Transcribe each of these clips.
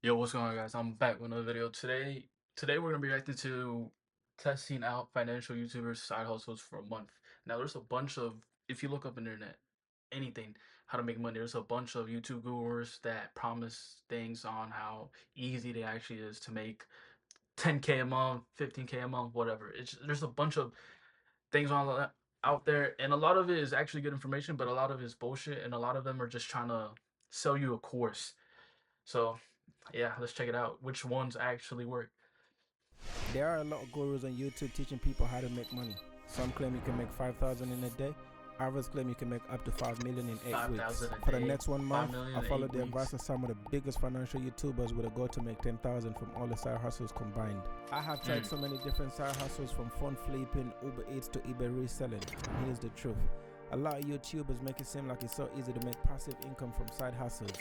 Yo, what's going on, guys? I'm back with another video. Today we're gonna be reacting to testing out financial YouTubers' side hustles for a month. Now, there's a bunch of, if you look up on the internet, anything how to make money. There's a bunch of YouTube gurus that promise things on how easy they actually is to make 10K a month, 15K a month, whatever. There's a bunch of things on out there, and a lot of it is actually good information, but a lot of it is bullshit, and a lot of them are just trying to sell you a course. So yeah, let's check it out. Which ones actually work? There are a lot of gurus on YouTube teaching people how to make money. Some claim you can make 5,000 in a day. Others claim you can make up to 5 million in 8 weeks. For the next 1 month, I followed the advice of some of the biggest financial YouTubers with a goal to make 10,000 from all the side hustles combined. I have tried so many different side hustles, from phone flipping, Uber Eats to eBay reselling. And here's the truth. A lot of YouTubers make it seem like it's so easy to make passive income from side hustles.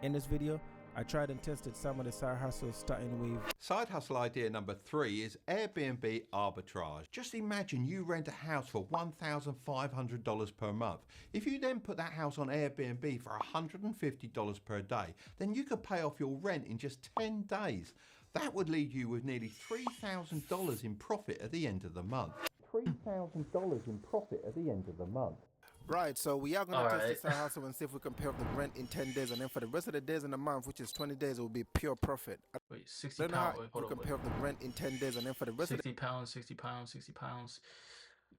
In this video, I tried and tested some of the side hustles, starting with side hustle idea number 3 is Airbnb arbitrage. Just imagine you rent a house for $1,500 per month. If you then put that house on Airbnb for $150 per day, then you could pay off your rent in just 10 days. That would leave you with nearly $3,000 in profit at the end of the month. $3,000 in profit at the end of the month. Right, so we are going to test this side hustle and see if we can pay off the rent in 10 days, and then for the rest of the days in the month, which is 20 days, it will be pure profit. Wait, 60 pounds. Wait, hold on. We can pay off the rent in 10 days, and then for the rest 60 of the pounds, 60 pounds, 60 pounds.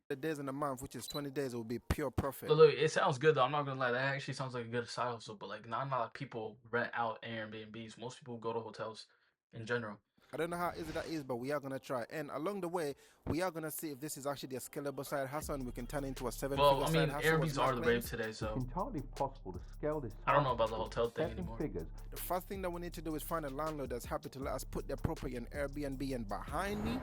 The days in the month, which is 20 days, it will be pure profit. But look, it sounds good though. I'm not gonna lie, that actually sounds like a good side hustle. But like, not a lot of people rent out Airbnbs. Most people go to hotels in general. I don't know how easy that is, but we are going to try. And along the way, we are going to see if this is actually a scalable side hustle and we can turn it into a 7-figure side hustle. Airbnbs are the wave today, so it's entirely possible to scale this. I don't know about the hotel thing anymore. The first thing that we need to do is find a landlord that's happy to let us put their property on Airbnb, and behind me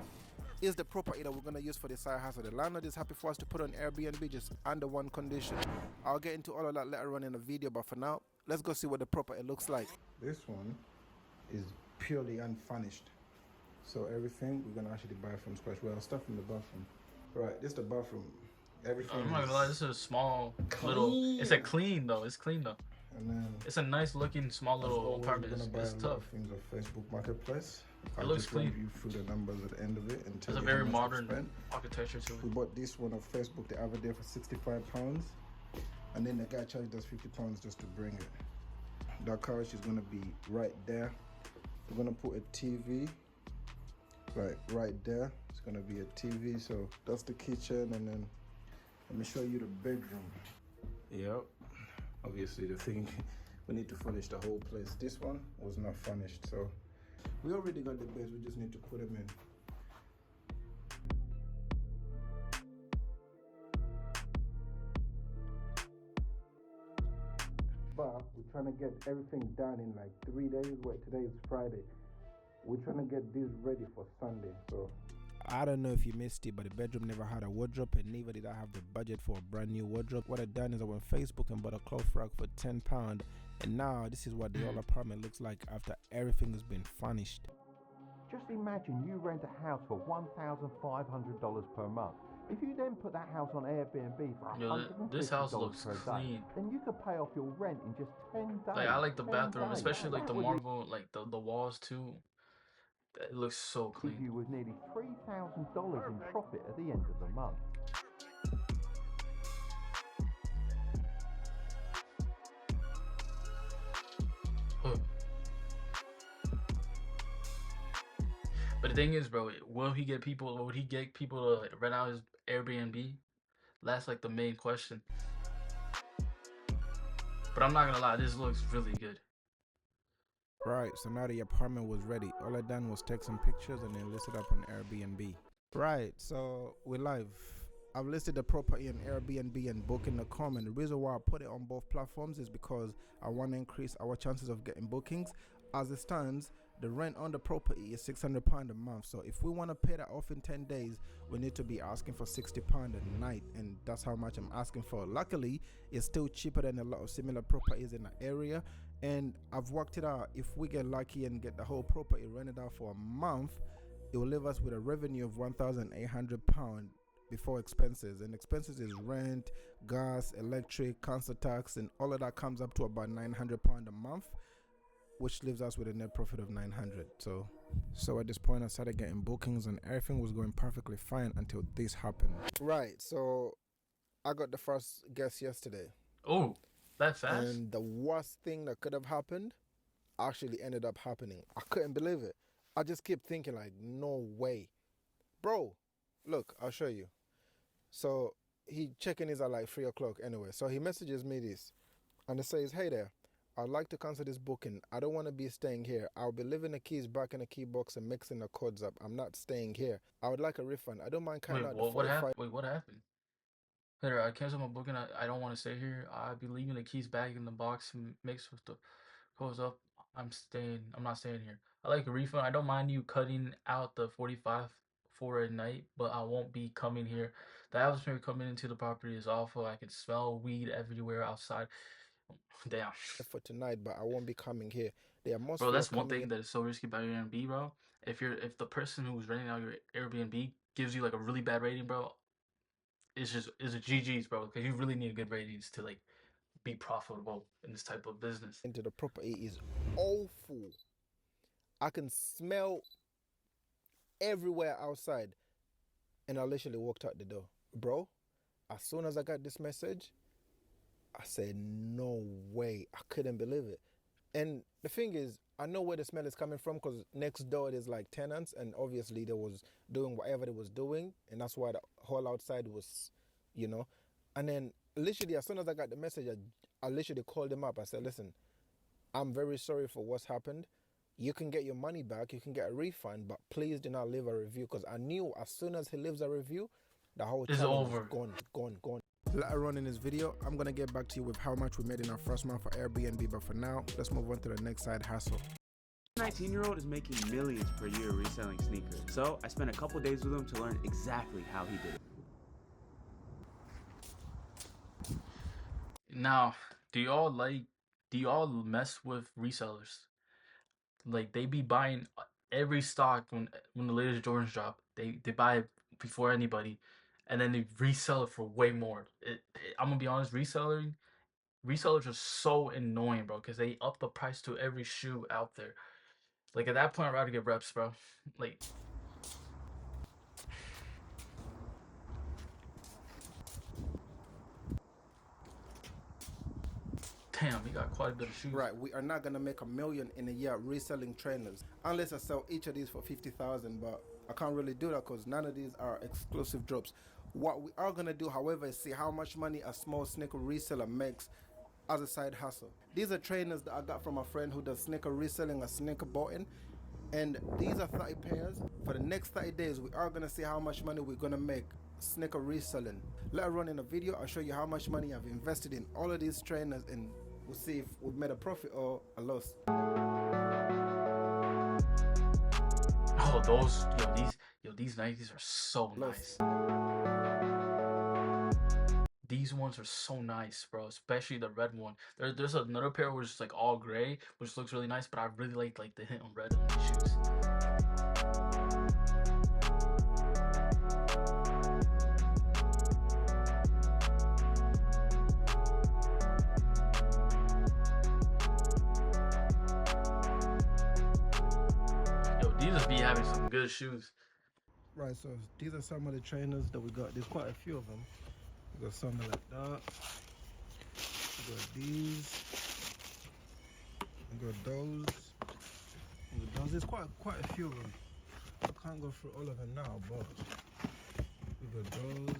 is the property that we're going to use for the side hustle. The landlord is happy for us to put on Airbnb, just under one condition. I'll get into all of that later on in the video, but for now, let's go see what the property looks like. This one is purely unfurnished. So everything we're gonna actually buy from scratch. Well, stuff in the bathroom. Right, this is the bathroom. Everything. I'm not gonna lie, this is a small little. It's a clean though. It's clean though. And then it's a nice looking small little apartment. It's tough. Things on Facebook Marketplace. It looks clean. You through the numbers at the end of it and tell It's a very modern architecture to it. We bought this one on Facebook the other day for £65, and then the guy charged us £50 just to bring it. That couch is gonna be right there. We're gonna put a TV. Right there, it's gonna be a TV. So that's the kitchen, and then let me show you the bedroom. Yep, obviously the thing, we need to furnish the whole place. This one was not furnished, so we already got the beds, we just need to put them in. But we're trying to get everything done in like 3 days. Wait, today is Friday. We're trying to get this ready for Sunday. So I don't know if you missed it, but the bedroom never had a wardrobe, and neither did I have the budget for a brand new wardrobe. What I done is I went on Facebook and bought a cloth rack for £10, and now this is what the whole apartment looks like after everything has been furnished. Just imagine you rent a house for $1,500 per month. If you then put that house on Airbnb for $150 this house looks per day, clean. then you could pay off your rent in just 10 days. Like, I like the bathroom, especially like the marble, like the walls too. It looks so clean. You with nearly $3,000 in profit at the end of the month. But the thing is, bro, will he get people? Would he get people to rent out his Airbnb? That's like the main question. But I'm not gonna lie, this looks really good. Right, so now the apartment was ready. All I done was take some pictures and then list it up on Airbnb. Right, so we're live. I've listed the property on Airbnb and Booking.com, and the reason why I put it on both platforms is because I want to increase our chances of getting bookings. As it stands, the rent on the property is £600 a month. So if we want to pay that off in 10 days, we need to be asking for £60 a night, and that's how much I'm asking for. Luckily, it's still cheaper than a lot of similar properties in the area, and I've worked it out. If we get lucky and get the whole property rented out for a month, it will leave us with a revenue of £1,800 before expenses, and expenses is rent, gas, electric, council tax, and all of that comes up to about £900 a month. which leaves us with a net profit of 900. So at this point I started getting bookings and everything was going perfectly fine until this happened. Right, so I got the first guest yesterday. Oh, that fast? And the worst thing that could have happened actually ended up happening. I couldn't believe it. I just kept thinking like, no way. Bro, look, I'll show you. So he check-in is at like 3 o'clock anyway. So he messages me this and it says, hey there, I'd like to cancel this booking. I don't want to be staying here. I'll be leaving the keys back in the key box and mixing the codes up. I'm not staying here. I would like a refund. I don't mind cutting out the 45. Wait, what happened? Later, I cancel my booking. I don't want to stay here. I'll be leaving the keys back in the box and mixed with the codes up. I'm not staying here. I like a refund. I don't mind you cutting out the 45 for a night, but I won't be coming here. The atmosphere coming into the property is awful. I can smell weed everywhere outside. Damn. For tonight, but I won't be coming here. The atmosphere. Bro, that's one thing that is so risky about Airbnb, bro. If the person who's renting out your Airbnb gives you like a really bad rating, bro, it's a GG's, bro, because you really need good ratings to like be profitable in this type of business. Into the property is awful. I can smell everywhere outside, and I literally walked out the door, bro. As soon as I got this message, I said, no way. I couldn't believe it. And the thing is, I know where the smell is coming from because next door there's like tenants, and obviously they was doing whatever they was doing, and that's why the whole outside was, you know. And then literally as soon as I got the message, I literally called him up. I said, listen, I'm very sorry for what's happened. You can get your money back, you can get a refund, but please do not leave a review, because I knew as soon as he leaves a review, the whole channel is gone. Later on in this video, I'm gonna get back to you with how much we made in our first month for Airbnb, but for now, let's move on to the next side hustle. 19-year-old is making millions per year reselling sneakers. So I spent a couple days with him to learn exactly how he did it. Now, do y'all mess with resellers? Like they be buying every stock when the latest Jordans drop. They buy it before anybody, and then they resell it for way more. I'm gonna be honest, resellers are so annoying, bro, because they up the price to every shoe out there. Like at that point, I'd rather get reps, bro. Like, damn, he got quite a bit of shoes. Right, we are not gonna make $1 million in a year reselling trainers unless I sell each of these for 50,000. But I can't really do that because none of these are exclusive drops. What we are gonna do, however, is see how much money a small sneaker reseller makes as a side hustle. These are trainers that I got from a friend who does sneaker reselling or sneaker botting, and these are 30 pairs. For the next 30 days, we are gonna see how much money we're gonna make sneaker reselling. Later on in the video, I'll show you how much money I've invested in all of these trainers, and we'll see if we've made a profit or a loss. Oh, these Nikes are so nice. These ones are so nice, bro. Especially the red one. There's another pair which is like all gray, which looks really nice, but I really like the hint on red on these shoes. Yo, these be having some good shoes. Right, so these are some of the trainers that we got. There's quite a few of them. We got some like that. We got these. We got those. We got those. There's quite a few of them. I can't go through all of them now, but we got those.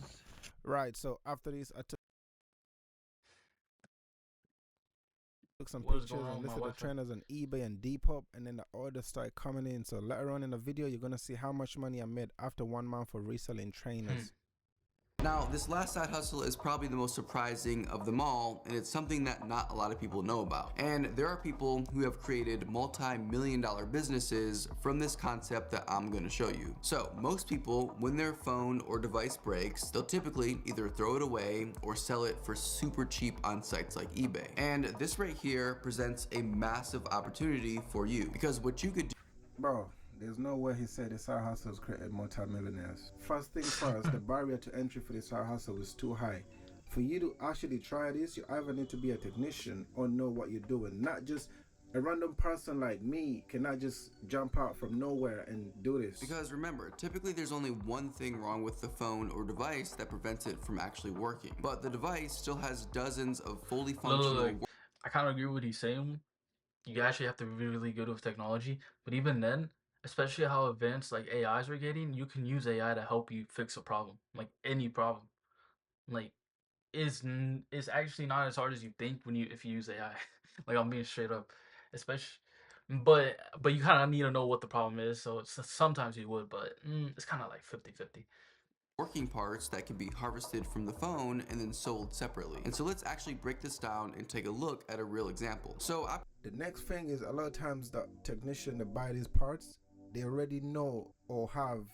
Right, so after this, I took some pictures and listed the trainers on eBay and Depop, and then the orders started coming in. So later on in the video, you're gonna see how much money I made after 1 month for reselling trainers. Now, this last side hustle is probably the most surprising of them all, and it's something that not a lot of people know about. And there are people who have created multi-million-dollar businesses from this concept that I'm gonna show you. So, most people, when their phone or device breaks, they'll typically either throw it away or sell it for super cheap on sites like eBay. And this right here presents a massive opportunity for you, because what you could do— Bro, there's no way he said this side hustle has created multi-millionaires. First thing first, the barrier to entry for this side hustle is too high. For you to actually try this, you either need to be a technician or know what you're doing, not just A random person like me cannot just jump out from nowhere and do this. Because remember, typically there's only one thing wrong with the phone or device that prevents it from actually working. But the device still has dozens of fully functional... Look, I kind of agree with what he's saying. You actually have to be really good with technology. But even then, especially how advanced like AIs are getting, you can use AI to help you fix a problem, like any problem. Like it's actually not as hard as you think when you if you use AI. Like I'm being straight up, especially. But you kind of need to know what the problem is. So sometimes you would, but it's kind of like 50-50. working parts that can be harvested from the phone and then sold separately. And so let's actually break this down and take a look at a real example. The next thing is a lot of times the technician that buy these parts, they already know or have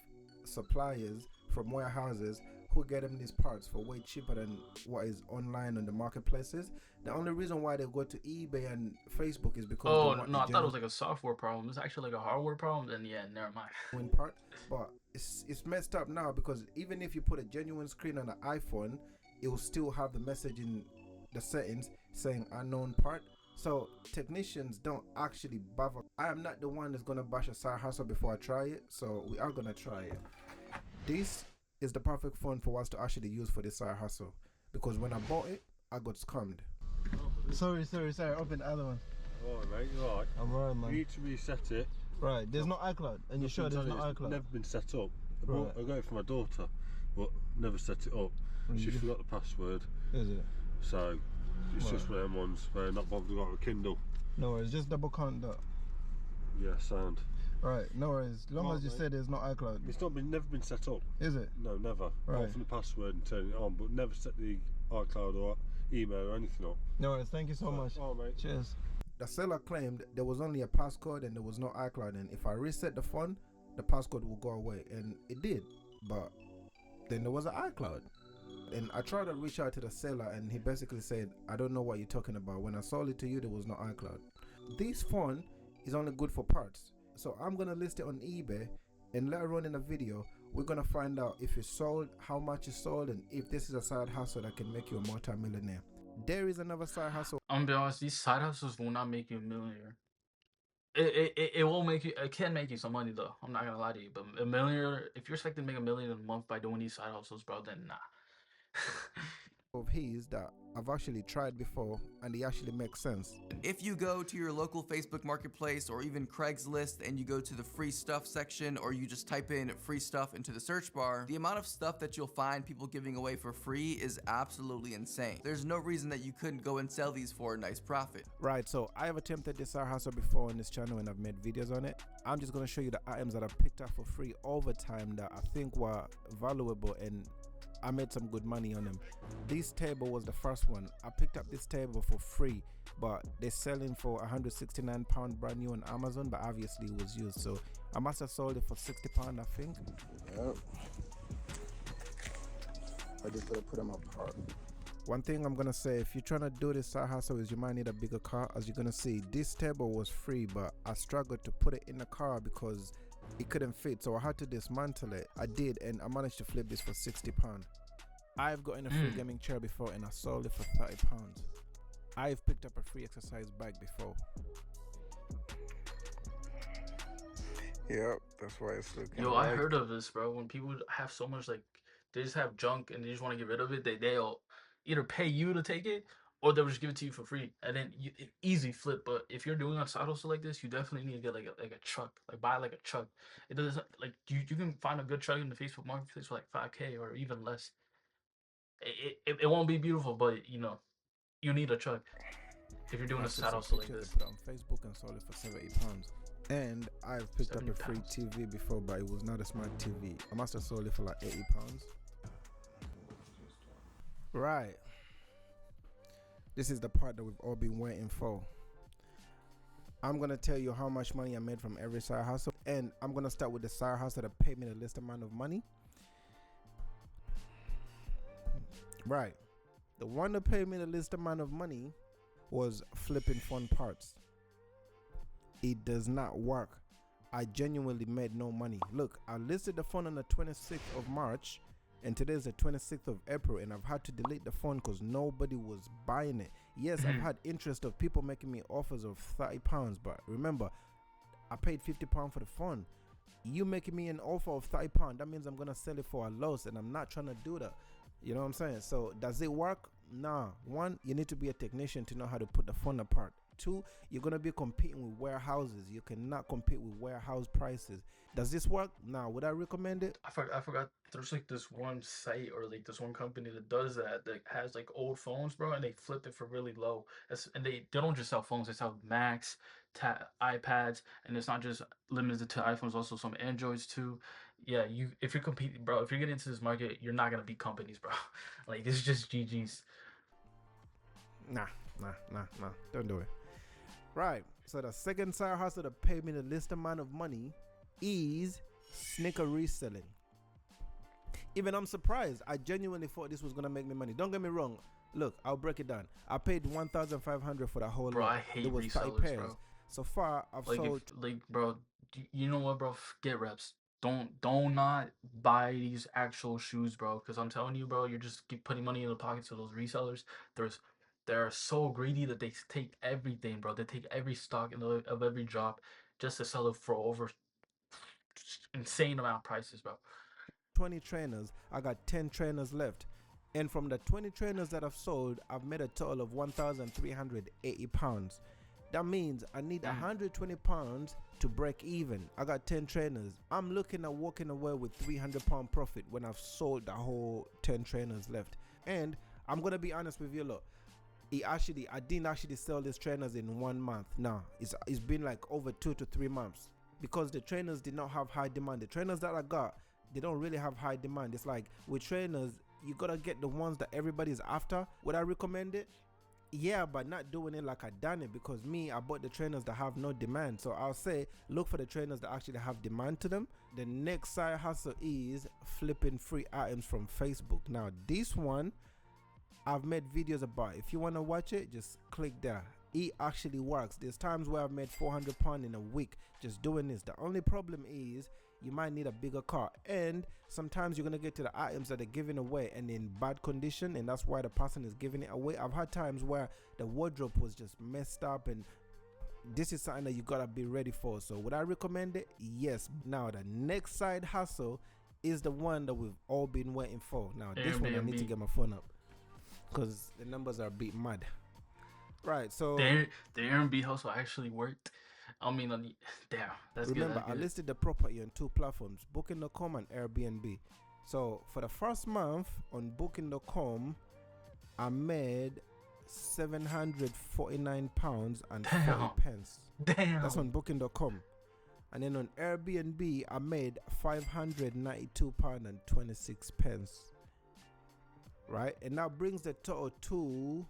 suppliers from warehouses who get them these parts for way cheaper than what is online on the marketplaces. The only reason why they go to eBay and Facebook is because Oh they want no, the I thought it was like a software problem. It's actually like a hardware problem. Then yeah, never mind. genuine part. But it's messed up now because even if you put a genuine screen on an iPhone, it will still have the message in the settings saying unknown part. So technicians don't actually bother. I am not the one that's gonna bash a side hustle before I try it, so we are gonna try it. This is the perfect phone for us to actually use for this side hustle, because when I bought it, I got scammed. Sorry. Open the other one. Alright mate, you alright? I'm right, You man. need to reset it. Right, there's no iCloud, and you're sure there's no It's iCloud? never been set up. Right. I got it for my daughter, but never set it up. She forgot the password, Is it? so it's just Right. one of them ones where not bothered got a Kindle. No worries, just double count that. Yeah, sound. Right, no worries. As long Right, as you mate. say there's no iCloud. It's never been set up. Is it? No, never. Right. Apart from the password and turning it on, but never set the iCloud or email or anything up. No worries, thank you so much. Alright mate. Cheers. The seller claimed there was only a passcode and there was no iCloud, and if I reset the phone, the passcode will go away, and it did. But then there was an iCloud, and I tried to reach out to the seller, and he basically said, I don't know what you're talking about. When I sold it to you, there was no iCloud. This phone is only good for parts, so I'm gonna list it on eBay, and later on in the video we're gonna find out if it's sold, how much it's sold, and if this is a side hustle that can make you a multi-millionaire. There is another side hustle. I'm gonna be honest, these side hustles will not make you a millionaire. It will make you. It can make you some money though. I'm not gonna lie to you, but a millionaire. If you're expecting to make $1 million a month by doing these side hustles, bro, then nah. Of his that I've actually tried before, and they actually make sense. If you go to your local Facebook marketplace or even Craigslist and you go to the free stuff section, or you just type in free stuff into the search bar, the amount of stuff that you'll find people giving away for free is absolutely insane. There's no reason that you couldn't go and sell these for a nice profit. Right, so I have attempted this side hustle before on this channel and I've made videos on it. I'm just going to show you the items that I picked up for free over time that I think were valuable, and I made some good money on them. This table was the first one. I picked up this table for free, but they're selling for £169 brand new on Amazon, but obviously it was used, so I must have sold it for £60, I think. Yep. I just gotta put them apart. One thing I'm gonna say, if you're trying to do this side hustle, is you might need a bigger car. As you're gonna see, this table was free, but I struggled to put it in the car because it couldn't fit, so I had to dismantle it. I did, and I managed to flip this for £60. I've gotten a free gaming chair before and I sold it for £30. I've picked up a free exercise bike before. Yep, that's why it's looking. Yo, I heard of this, bro. When people have so much, like, they just have junk and they just want to get rid of it, they'll either pay you to take it or they'll just give it to you for free, and then easy flip. But if you're doing a side hustle like this, you definitely need to get like a truck, like buy like a truck. It doesn't like you can find a good truck in the Facebook marketplace for like 5K or even less. It won't be beautiful, but you know, you need a truck if you're doing I a took side some hustle like pictures this. and put it on Facebook and sold it for £70. And I've picked up a free £70. TV before, but it was not a smart TV. I must have sold it for like £80. Right. This is the part that we've all been waiting for. I'm gonna tell you how much money I made from every side hustle, and I'm gonna start with the side hustle that paid me the least amount of money. Right. The one that paid me the least amount of money was flipping phone parts. It does not work. I genuinely made no money. Look, I listed the phone on the 26th of March, and today is the 26th of April, and I've had to delete the phone because nobody was buying it. Yes, I've had interest of people making me offers of £30, but remember, I paid £50 for the phone. You making me an offer of £30, that means I'm gonna sell it for a loss, and I'm not trying to do that. You know what I'm saying? So does it work? Nah. One, you need to be a technician to know how to put the phone apart. Two, you're gonna be competing with warehouses. You cannot compete with warehouse prices. Does this work? Nah. Would I recommend it? I forgot. There's like this one site or like this one company that does that has like old phones, bro, and they flip it for really low. And they don't just sell phones; they sell Macs, iPads, and it's not just limited to iPhones. Also some Androids too. Yeah, if you're competing, bro, if you're getting into this market, you're not gonna beat companies, bro. Like this is just GG's. Nah. Don't do it. Right. So the second side hustle that paid me the least amount of money is sneaker reselling. Even I'm surprised. I genuinely thought this was gonna make me money. Don't get me wrong. Look, I'll break it down. I paid 1,500 for the whole Bro, lot. I hate There was 30 resellers, pairs. bro. So far, I've Like sold. bro, you know what, bro? Get reps. Don't not buy these actual shoes, bro. Because I'm telling you, bro, you're just keep putting money in the pockets of those resellers. They're so greedy that they take everything, bro. They take every stock of every drop just to sell it for over insane amount of prices, bro. 20 trainers. I got 10 trainers left. And from the 20 trainers that I've sold, I've made a total of £1,380. That means I need £120 to break even. I got 10 trainers. I'm looking at walking away with £300 profit when I've sold the whole 10 trainers left. And I'm gonna be honest with you, look. I didn't actually sell these trainers in 1 month. No, it's been like over 2 to 3 months because the trainers did not have high demand. The trainers that I got, they don't really have high demand. It's like with trainers, you gotta get the ones that everybody's after. Would I recommend it? Yeah, but not doing it like I done it, because I bought the trainers that have no demand. So I'll say look for the trainers that actually have demand to them. The next side hustle is flipping free items from Facebook. Now this one I've made videos about. If you want to watch it, just click there. It actually works. There's times where I've made £400 in a week just doing this. The only problem is you might need a bigger car, and sometimes you're gonna get to the items that are giving away and in bad condition, and that's why the person is giving it away. I've had times where the wardrobe was just messed up, and this is something that you gotta be ready for. So would I recommend it? Yes. Now the next side hustle is the one that we've all been waiting for. Now this one I need to get my phone up because the numbers are a bit mad. Right, so the Airbnb hustle actually worked. I mean, damn, that's good. remember, I listed the property on 2 platforms, Booking.com and Airbnb. So for the first month on Booking.com, I made £749 and 40 pence. Damn. That's on Booking.com. And then on Airbnb, I made £592 and 26 pence. Right, and that brings the total to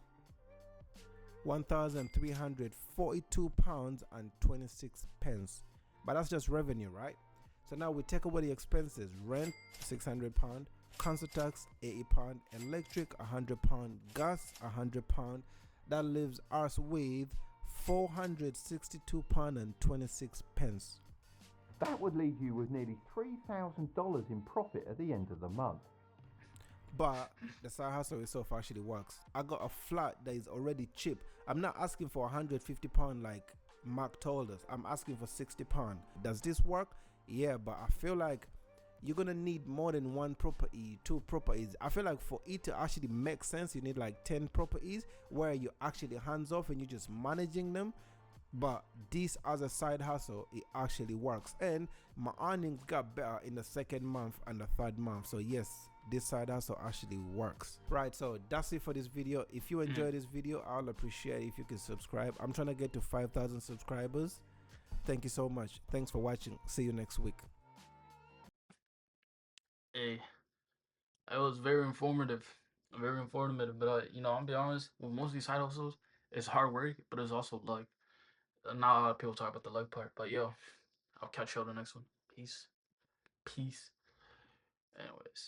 £1,342 and 26 pence. But that's just revenue, right? So now we take away the expenses: rent £600, council tax £80, electric £100, gas £100. That leaves us with £462 and 26 pence. That would leave you with nearly $3,000 in profit at the end of the month. But the side hustle itself actually works. I got a flat that is already cheap. I'm not asking for £150 like Mark told us. I'm asking for £60. Does this work? Yeah, but I feel like you're gonna need more than 1 property, 2 properties. I feel like for it to actually make sense, you need like 10 properties where you're actually hands off and you're just managing them. But this as a side hustle, it actually works, and my earnings got better in the 2nd month and the 3rd month. So yes, this side hustle actually works. Right, so that's it for this video. If you enjoyed this video, I'll appreciate it if you can subscribe. I'm trying to get to 5,000 subscribers. Thank you so much. Thanks for watching. See you next week. Hey, it was very informative. But I'll be honest, with most of these side hustles, it's hard work, but it's also luck. Not a lot of people talk about the luck part, but yo, I'll catch you on the next one. Peace. Anyways.